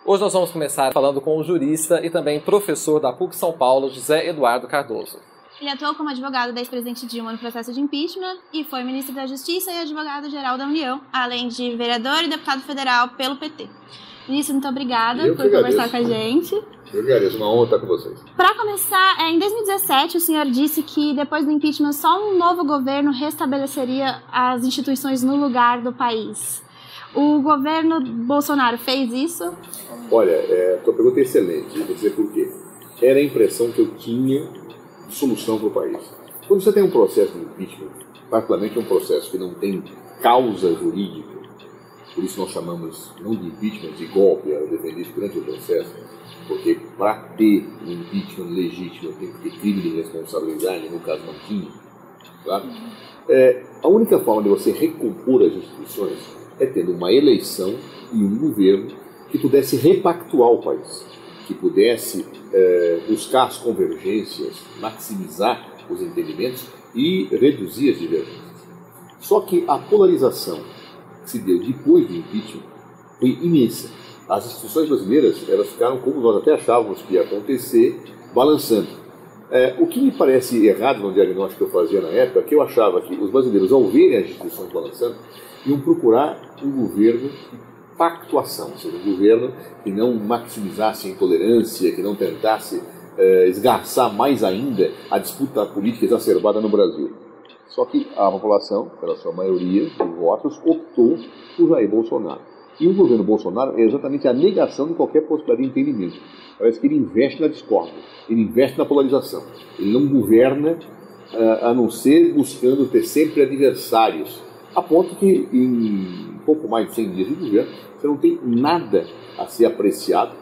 Hoje nós vamos começar falando com o jurista e também professor da PUC São Paulo, José Eduardo Cardoso. Ele atuou como advogado da ex-presidente Dilma no processo de impeachment e foi ministro da Justiça e advogado-geral da União, além de vereador e deputado federal pelo PT. Ministro, muito obrigada por conversar com a gente. Eu agradeço, uma honra estar com vocês. Para começar, em 2017 o senhor disse que depois do impeachment só um novo governo restabeleceria as instituições no lugar do país. O governo Bolsonaro fez isso? Olha, tua pergunta é excelente, vou dizer por quê. Era a impressão que eu tinha de solução para o país. Quando você tem um processo de impeachment, particularmente um processo que não tem causa jurídica, por isso nós chamamos não de impeachment, de golpe, eu defendi isso durante o processo, porque para ter um impeachment legítimo tem que ter crime de responsabilidade, no caso não tinha. Claro? A única forma de você recompor as instituições é tendo uma eleição e um governo que pudesse repactuar o país, que pudesse buscar as convergências, maximizar os entendimentos e reduzir as divergências. Só que a polarização que se deu depois do impeachment foi imensa. As instituições brasileiras elas ficaram, como nós até achávamos que ia acontecer, balançando. O que me parece errado no diagnóstico que eu fazia na época é que eu achava que os brasileiros, ao verem as instituições balançando, iam procurar um governo de pactuação, ou seja, um governo que não maximizasse a intolerância, que não tentasse esgarçar mais ainda a disputa política exacerbada no Brasil. Só que a população, pela sua maioria de votos, optou por Jair Bolsonaro. E o governo Bolsonaro é exatamente a negação de qualquer possibilidade de entendimento. Parece que ele investe na discórdia, ele investe na polarização. Ele não governa a não ser buscando ter sempre adversários. A ponto que em pouco mais de 100 dias de governo, você não tem nada a ser apreciado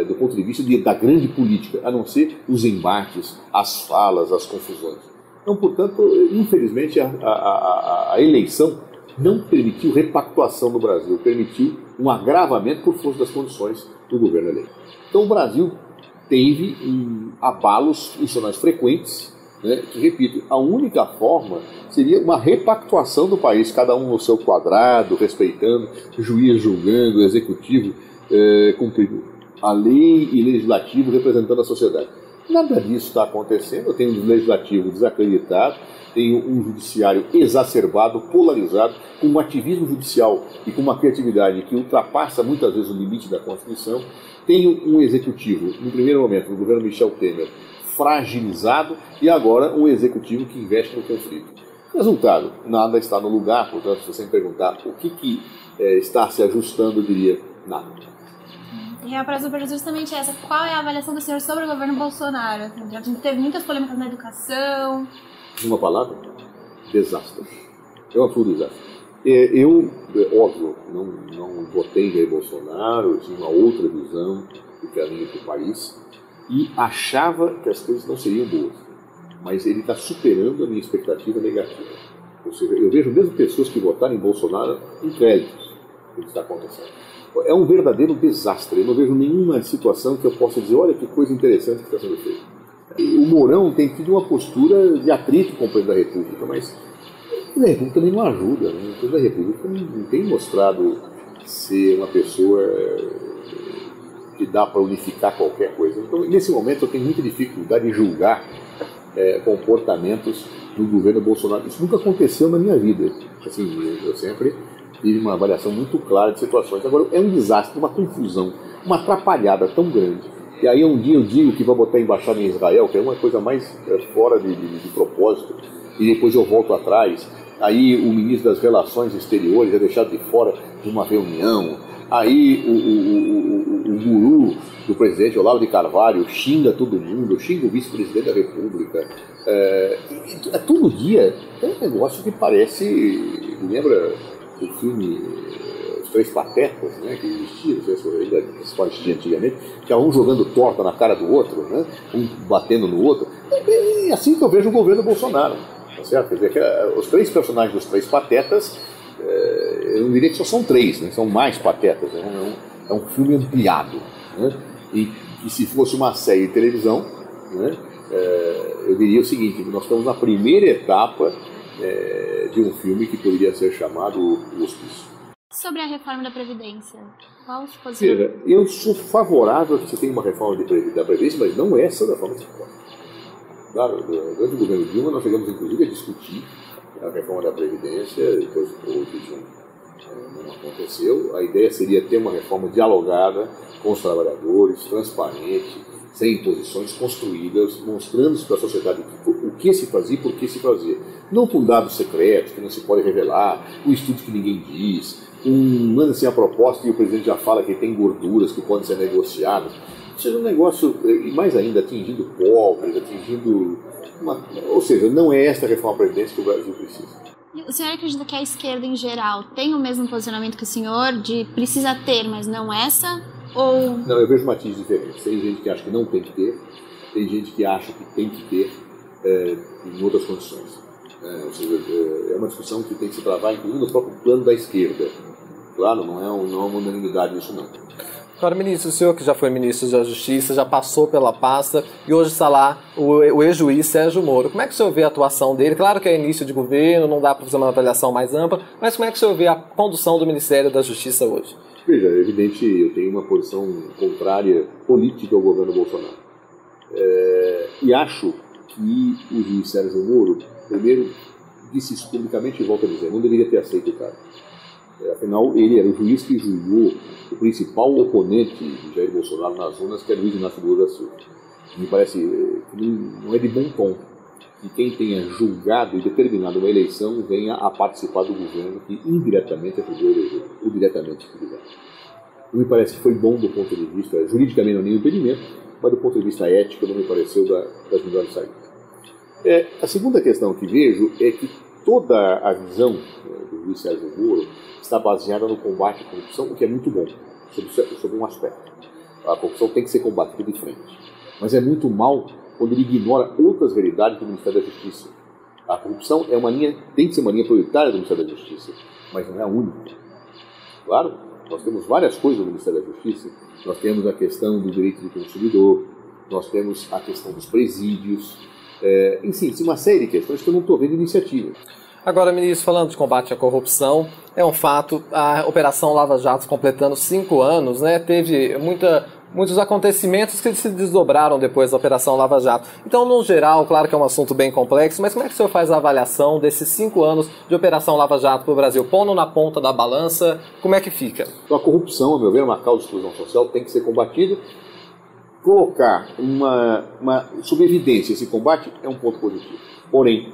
do ponto de vista da grande política, a não ser os embates, as falas, as confusões. Então, portanto, infelizmente, a eleição não permitiu repactuação no Brasil, permitiu um agravamento por força das condições do governo eleito. Então, o Brasil teve abalos institucionais frequentes, né, que, repito, a única forma seria uma repactuação do país, cada um no seu quadrado, respeitando, o juiz julgando, o executivo cumprindo a lei e legislativo representando a sociedade. Nada disso está acontecendo. Eu tenho um legislativo desacreditado, tenho um judiciário exacerbado, polarizado, com um ativismo judicial e com uma criatividade que ultrapassa muitas vezes o limite da Constituição. Tenho um executivo, no primeiro momento, no governo Michel Temer, fragilizado, e agora um executivo que investe no conflito. Resultado, nada está no lugar. Portanto, se você me perguntar o que está se ajustando, eu diria nada. E a próxima pergunta é justamente essa: qual é a avaliação do senhor sobre o governo Bolsonaro? Já teve muitas polêmicas na educação. Uma palavra? Desastre. É um absoluto desastre. Eu, óbvio, não votei em Jair Bolsonaro, eu tinha uma outra visão do caminho para o país e achava que as coisas não seriam boas. Mas ele está superando a minha expectativa negativa. Ou seja, eu vejo mesmo pessoas que votaram em Bolsonaro incrédulos do que está acontecendo. É um verdadeiro desastre. Eu não vejo nenhuma situação que eu possa dizer, olha que coisa interessante que está sendo feita. O Mourão tem tido uma postura de atrito com o presidente da República, mas o presidente da República também não ajuda. Né? O presidente da República não tem mostrado ser uma pessoa que dá para unificar qualquer coisa. Então, nesse momento, eu tenho muita dificuldade em julgar comportamentos do governo Bolsonaro. Isso nunca aconteceu na minha vida. Assim, eu sempre tive uma avaliação muito clara de situações. Agora, é um desastre, uma confusão, uma atrapalhada tão grande. E aí um dia eu digo que vai botar a embaixada em Israel, que é uma coisa mais fora de propósito, e depois eu volto atrás. Aí o ministro das Relações Exteriores é deixado de fora de uma reunião. Aí o guru do presidente Olavo de Carvalho xinga todo mundo, xinga o vice-presidente da República. Todo dia é um negócio que parece, lembra o filme Os Três Patetas, né, que existia, não sei se ainda existia antigamente, que era um jogando torta na cara do outro, né, um batendo no outro. É assim que eu vejo o governo Bolsonaro. Tá certo? Quer dizer, que os três personagens dos Três Patetas, eu não diria que só são três, né, são mais patetas. É um filme ampliado. Né, e se fosse uma série de televisão, né, eu diria o seguinte: nós estamos na primeira etapa de um filme que poderia ser chamado O Hospício. Sobre a reforma da Previdência, qual se posiciona? Veja, eu sou favorável a que você tenha uma reforma da Previdência, mas não essa da forma que você pode. Claro, durante o governo Dilma, nós chegamos inclusive a discutir a reforma da Previdência, depois não aconteceu. A ideia seria ter uma reforma dialogada com os trabalhadores, transparente, sem imposições, construídas, mostrando para a sociedade o que se fazia e por que se fazia. Não com dados secretos que não se pode revelar, com estudos que ninguém diz, manda assim a proposta e o presidente já fala que tem gorduras que podem ser negociadas. Ou seja, um negócio, e mais ainda, atingindo pobres, ou seja, não é esta reforma previdência que o Brasil precisa. O senhor acredita que a esquerda em geral tem o mesmo posicionamento que o senhor, de precisa ter, mas não essa? Ou... Não, eu vejo matizes diferentes. Tem gente que acha que não tem que ter, tem gente que acha que tem que ter em outras condições. Ou seja, é uma discussão que tem que se travar, inclusive no próprio plano da esquerda. Claro, não é uma unanimidade isso não. Agora, ministro, o senhor que já foi ministro da Justiça, já passou pela pasta e hoje está lá o ex-juiz Sérgio Moro. Como é que o senhor vê a atuação dele? Claro que é início de governo, não dá para fazer uma avaliação mais ampla, mas como é que o senhor vê a condução do Ministério da Justiça hoje? Veja, é evidente, eu tenho uma posição contrária política ao governo Bolsonaro. E acho que o juiz Sérgio Moro, primeiro, disse isso publicamente e volta a dizer, não deveria ter aceito o cara. Afinal, ele era o juiz que julgou o principal oponente de Jair Bolsonaro nas urnas, que é Luiz Inácio Lula da Silva. Me parece que não é de bom tom que quem tenha julgado e determinado uma eleição venha a participar do governo que indiretamente ajudou a eleger, ou diretamente, se quiser. Me parece que foi bom do ponto de vista, juridicamente não é nenhum impedimento, mas do ponto de vista ético não me pareceu das melhores saídas. A segunda questão que vejo é que toda a visão do juiz Sérgio Moro está baseada no combate à corrupção, o que é muito bom, sobre um aspecto. A corrupção tem que ser combatida de frente. Mas é muito mal quando ele ignora outras realidades do Ministério da Justiça. A corrupção tem que ser uma linha prioritária do Ministério da Justiça, mas não é a única. Claro, nós temos várias coisas no Ministério da Justiça. Nós temos a questão do direito do consumidor, nós temos a questão dos presídios, enfim, uma série de questões que eu não estou vendo iniciativa. Agora, ministro, falando de combate à corrupção, é um fato, a Operação Lava Jato completando 5 anos, né, teve muitos acontecimentos que se desdobraram depois da Operação Lava Jato. Então, no geral, claro que é um assunto bem complexo, mas como é que o senhor faz a avaliação desses 5 anos de Operação Lava Jato para o Brasil? Pondo na ponta da balança, como é que fica? Então, a corrupção, a meu ver, é uma causa de exclusão social, tem que ser combatida. Colocar sob evidência esse combate é um ponto positivo. Porém,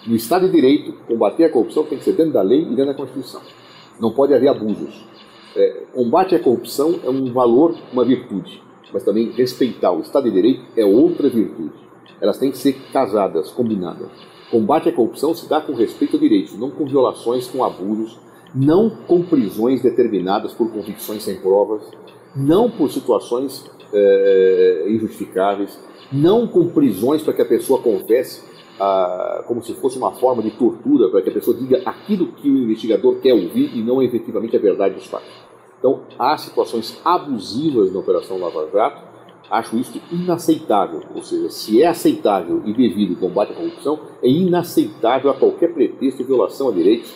no Estado de Direito, combater a corrupção tem que ser dentro da lei e dentro da Constituição. Não pode haver abusos. Combate à corrupção é um valor, uma virtude, mas também respeitar o Estado de Direito é outra virtude. Elas têm que ser casadas, combinadas. Combate à corrupção se dá com respeito a direitos, não com violações, com abusos, não com prisões determinadas por convicções sem provas, não por situações injustificáveis, não com prisões para que a pessoa confesse como se fosse uma forma de tortura, para que a pessoa diga aquilo que o investigador quer ouvir e não efetivamente a verdade dos fatos. Então, há situações abusivas na Operação Lava Jato, acho isso inaceitável. Ou seja, se é aceitável e devido o combate à corrupção, é inaceitável a qualquer pretexto de violação a direitos,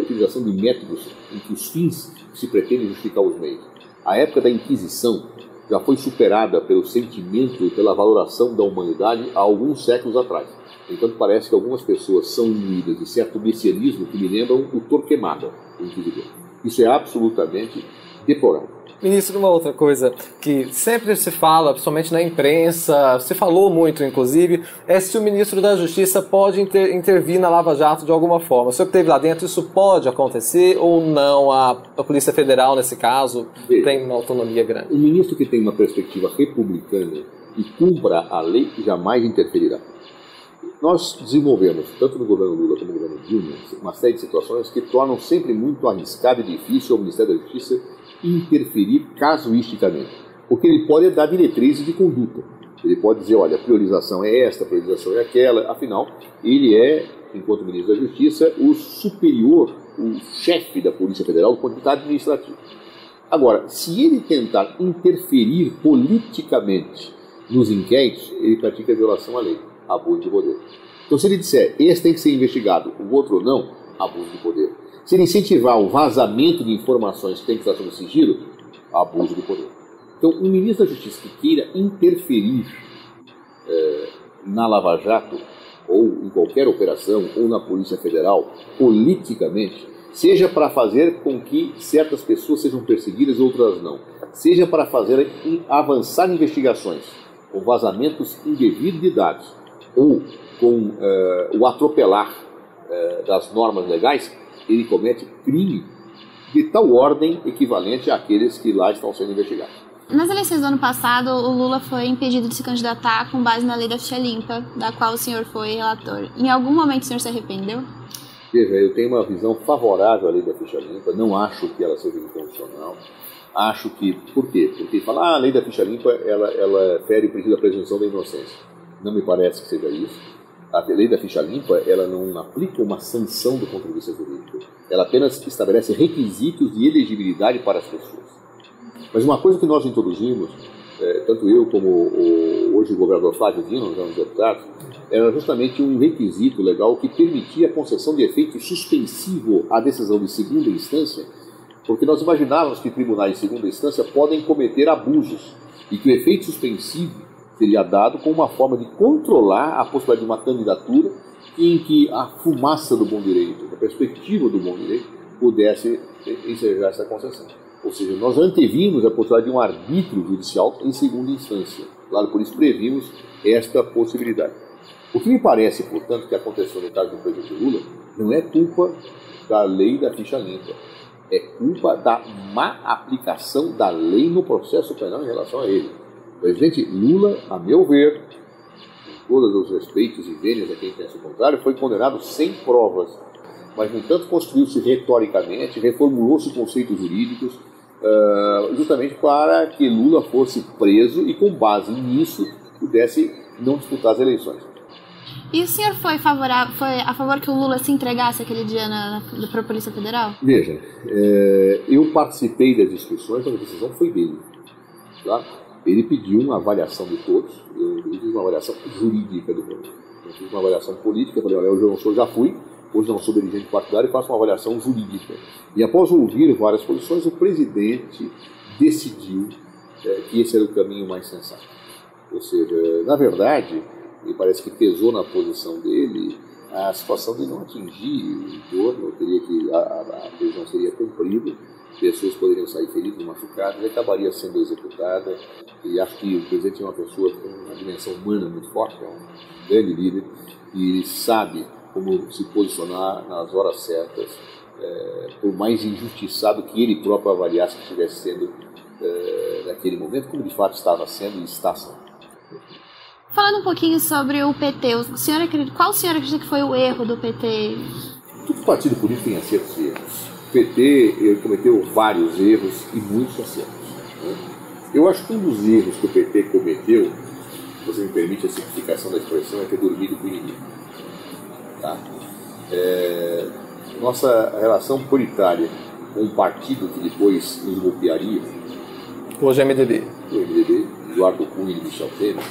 utilização de métodos em que os fins se pretendem justificar os meios. A época da Inquisição já foi superada pelo sentimento e pela valoração da humanidade há alguns séculos atrás. Entanto, parece que algumas pessoas são imbuídas de certo messianismo que me lembram o Torquemada, o Inquisidor. Isso é absolutamente deplorável. Ministro, uma outra coisa que sempre se fala, principalmente na imprensa, se falou muito, inclusive, é se o ministro da Justiça pode intervir na Lava Jato de alguma forma. O senhor que esteve lá dentro, isso pode acontecer ou não? A Polícia Federal, nesse caso, tem uma autonomia grande? O ministro que tem uma perspectiva republicana e cumpra a lei jamais interferirá. Nós desenvolvemos, tanto no governo Lula como no governo Dilma, uma série de situações que tornam sempre muito arriscado e difícil ao Ministério da Justiça interferir casuisticamente. Porque ele pode dar diretrizes de conduta. Ele pode dizer, olha, a priorização é esta, a priorização é aquela. Afinal, ele é, enquanto ministro da Justiça, o superior, o chefe da Polícia Federal do ponto de vista administrativo. Agora, se ele tentar interferir politicamente nos inquéritos, ele pratica a violação à lei, abuso de poder. Então, se ele disser, esse tem que ser investigado, o outro não, abuso de poder. Se ele incentivar o vazamento de informações que tem que estar sob sigilo, abuso do poder. Então, um ministro da Justiça que queira interferir na Lava Jato, ou em qualquer operação, ou na Polícia Federal, politicamente, seja para fazer com que certas pessoas sejam perseguidas, outras não, seja para fazer avançar investigações com vazamentos indevidos de dados, ou com o atropelar das normas legais, ele comete crime de tal ordem equivalente àqueles que lá estão sendo investigados. Nas eleições do ano passado, o Lula foi impedido de se candidatar com base na lei da ficha limpa, da qual o senhor foi relator. Em algum momento o senhor se arrependeu? Veja, eu tenho uma visão favorável à lei da ficha limpa, não acho que ela seja inconstitucional. Acho que... Por quê? Porque falar a lei da ficha limpa, ela fere o princípio da presunção da inocência. Não me parece que seja isso. A lei da ficha limpa, ela não aplica uma sanção do ponto de vista jurídico. Ela apenas estabelece requisitos de elegibilidade para as pessoas. Mas uma coisa que nós introduzimos, tanto eu como hoje o governador Flávio Dino, nos anos deputados, era justamente um requisito legal que permitia a concessão de efeito suspensivo à decisão de segunda instância, porque nós imaginávamos que tribunais de segunda instância podem cometer abusos e que o efeito suspensivo seria dado como uma forma de controlar a possibilidade de uma candidatura em que a fumaça do bom direito, a perspectiva do bom direito, pudesse ensejar essa concessão. Ou seja, nós antevimos a possibilidade de um arbítrio judicial em segunda instância. Claro, por isso previmos esta possibilidade. O que me parece, portanto, que aconteceu no caso do presidente Lula, não é culpa da lei da ficha limpa, é culpa da má aplicação da lei no processo penal em relação a ele. O presidente Lula, a meu ver, com todos os respeitos e vênias a quem pensa o contrário, foi condenado sem provas, mas, no entanto, construiu-se retoricamente, reformulou-se conceitos jurídicos, justamente para que Lula fosse preso e, com base nisso, pudesse não disputar as eleições. E o senhor foi a favor que o Lula se entregasse aquele dia para a Polícia Federal? Veja, eu participei das discussões, mas a decisão foi dele. Tá? Ele pediu uma avaliação de todos, eu fiz uma avaliação jurídica do problema. Eu fiz uma avaliação política, eu falei, olha, eu já fui, hoje não sou dirigente partidário e faço uma avaliação jurídica. E após ouvir várias posições, o presidente decidiu que esse era o caminho mais sensato. Ou seja, na verdade, me parece que pesou na posição dele a situação de não atingir o entorno, teria que a prisão seria cumprida, pessoas poderiam sair feridas, machucadas, e acabaria sendo executada. E acho que o presidente é uma pessoa com uma dimensão humana muito forte, é um grande líder, e ele sabe como se posicionar nas horas certas, por mais injustiçado que ele próprio avaliasse que estivesse sendo naquele momento, como de fato estava sendo e está sendo. Falando um pouquinho sobre o PT, qual o senhor acredita que foi o erro do PT? Todo partido político tem acertos e erros. O PT cometeu vários erros e muitos acertos. Né? Eu acho que um dos erros que o PT cometeu, se você me permite a simplificação da expressão, é ter dormido com o inimigo. Tá? Nossa relação prioritária com um partido que depois nos golpearia, hoje é MDB. O MDB, Eduardo Cunha e Michel Temer,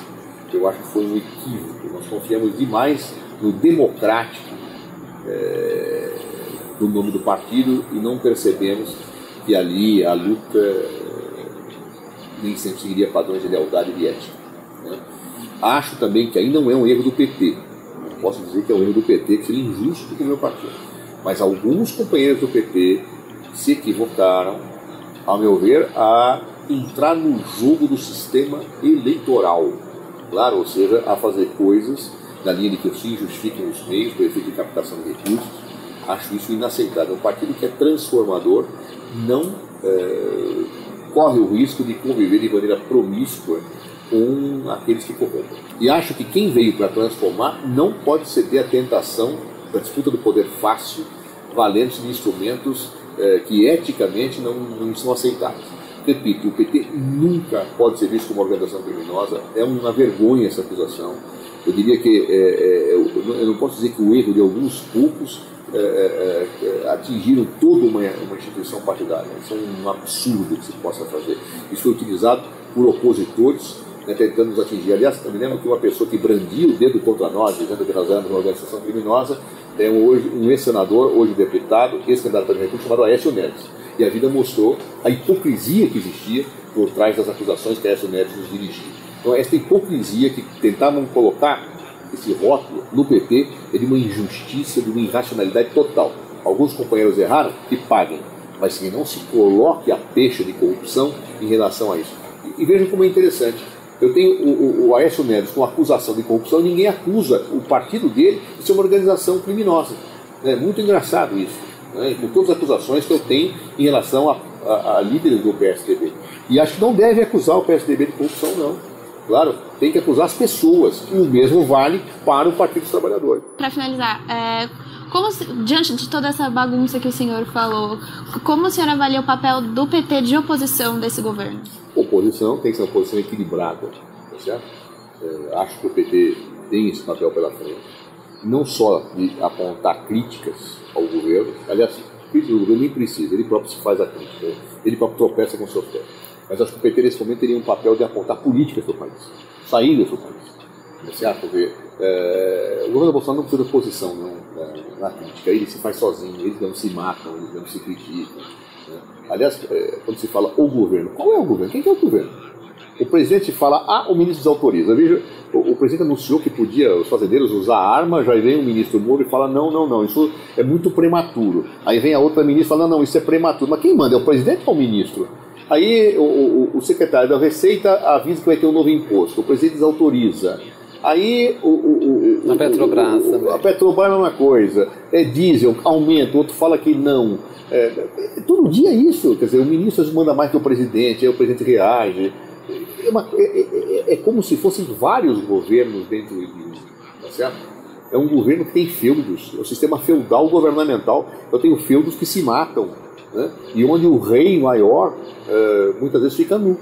eu acho que foi um equívoco. Nós confiamos demais no democrático no nome do partido e não percebemos que ali a luta nem sempre seguiria padrões de lealdade e de ética. Né? Acho também que aí não é um erro do PT. Não posso dizer que é um erro do PT, que seria injusto com o meu partido. Mas alguns companheiros do PT se equivocaram, ao meu ver, a entrar no jogo do sistema eleitoral. Claro, ou seja, a fazer coisas na linha de que se justifiquem os meios para efeito de captação de recursos. Acho isso inaceitável. Um partido que é transformador não corre o risco de conviver de maneira promíscua com aqueles que corrompem. E acho que quem veio para transformar não pode ceder à tentação da disputa do poder fácil, valendo-se de instrumentos que eticamente não são aceitáveis. Repito, o PT nunca pode ser visto como uma organização criminosa, é uma vergonha essa acusação. Eu diria que eu não posso dizer que o erro de alguns poucos atingiram toda uma instituição partidária. Isso é um absurdo que se possa fazer. Isso foi utilizado por opositores, tentando nos atingir. Aliás, eu me lembro que uma pessoa que brandia o dedo contra nós, dizendo que nós éramos uma organização criminosa, Tem hoje um ex-senador, hoje deputado, ex-candidato a república, chamado Aécio Neves. E a vida mostrou a hipocrisia que existia por trás das acusações que Aécio Neves nos dirigia. Então, essa hipocrisia que tentavam colocar esse rótulo no PT é de uma injustiça, de uma irracionalidade total. Alguns companheiros erraram, que paguem, mas que não se coloque a pecha de corrupção em relação a isso. E vejam como é interessante. Eu tenho o Aécio Neves com acusação de corrupção e ninguém acusa o partido dele de ser uma organização criminosa. É muito engraçado isso, né? Com todas as acusações que eu tenho em relação a líderes do PSDB. E acho que não deve acusar o PSDB de corrupção, não. Claro, tem que acusar as pessoas. E o mesmo vale para o Partido dos Trabalhadores. Para finalizar, diante de toda essa bagunça que o senhor falou, como o senhor avalia o papel do PT de oposição desse governo? Oposição tem que ser uma oposição equilibrada, tá certo? Acho que o PT tem esse papel pela frente, não só de apontar críticas ao governo, aliás, críticas do governo nem precisa, ele próprio se faz a crítica, ele próprio tropeça com seus pés, mas acho que o PT nesse momento teria um papel de apontar políticas do país, saídas do país, tá certo? Porque o governo Bolsonaro não precisa de oposição na crítica, ele se faz sozinho, eles não se matam, eles não se criticam. Aliás, quando se fala o governo, qual é o governo? Quem que é o governo? O presidente fala, o ministro desautoriza. Veja, o presidente anunciou que podia os fazendeiros usar arma, já vem o ministro Moro e fala, não, isso é muito prematuro. Aí vem a outra ministra e fala, não, isso é prematuro. Mas quem manda? É o presidente ou o ministro? Aí o secretário da Receita avisa que vai ter um novo imposto, o presidente desautoriza. Aí a Petrobras também. A Petrobras é uma coisa, diesel, aumenta, o outro fala que não. Todo dia é isso, quer dizer, o ministro manda mais que o presidente, aí o presidente reage. É como se fossem vários governos dentro de um, tá certo? É um governo que tem feudos, é um sistema feudal governamental. Eu tenho feudos que se matam, né? E onde o rei maior muitas vezes fica nu,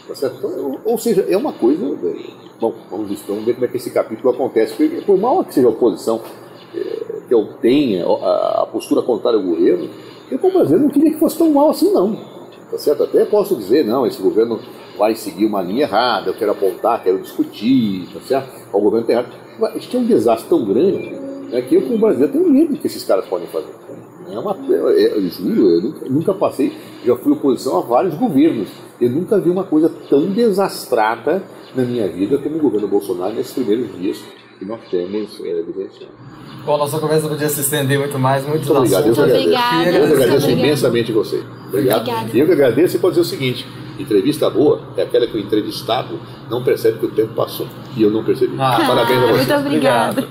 tá certo? Então, ou seja, é uma coisa. Bom, vamos ver como é que esse capítulo acontece. Porque, por mal que seja a oposição, que eu tenha a postura contrária ao governo, eu, como brasileiro, não queria que fosse tão mal assim, não. Tá certo? Até posso dizer, não, esse governo vai seguir uma linha errada, eu quero apontar, quero discutir, tá certo? O governo está errado. Mas a gente tem um desastre tão grande, né, que eu, como brasileiro, tenho medo do que esses caras podem fazer. Eu juro, eu nunca passei, já fui oposição a vários governos. Eu nunca vi uma coisa tão desastrada na minha vida como o governo Bolsonaro nesses primeiros dias que nós temos vivenciando. Bom, nossa conversa podia se estender muito mais, muito obrigado. Eu agradeço Obrigada. imensamente você. Obrigado. E eu que agradeço e pode dizer o seguinte: entrevista boa é aquela que o entrevistado não percebe que o tempo passou. E eu não percebi. Parabéns a você. Muito obrigada.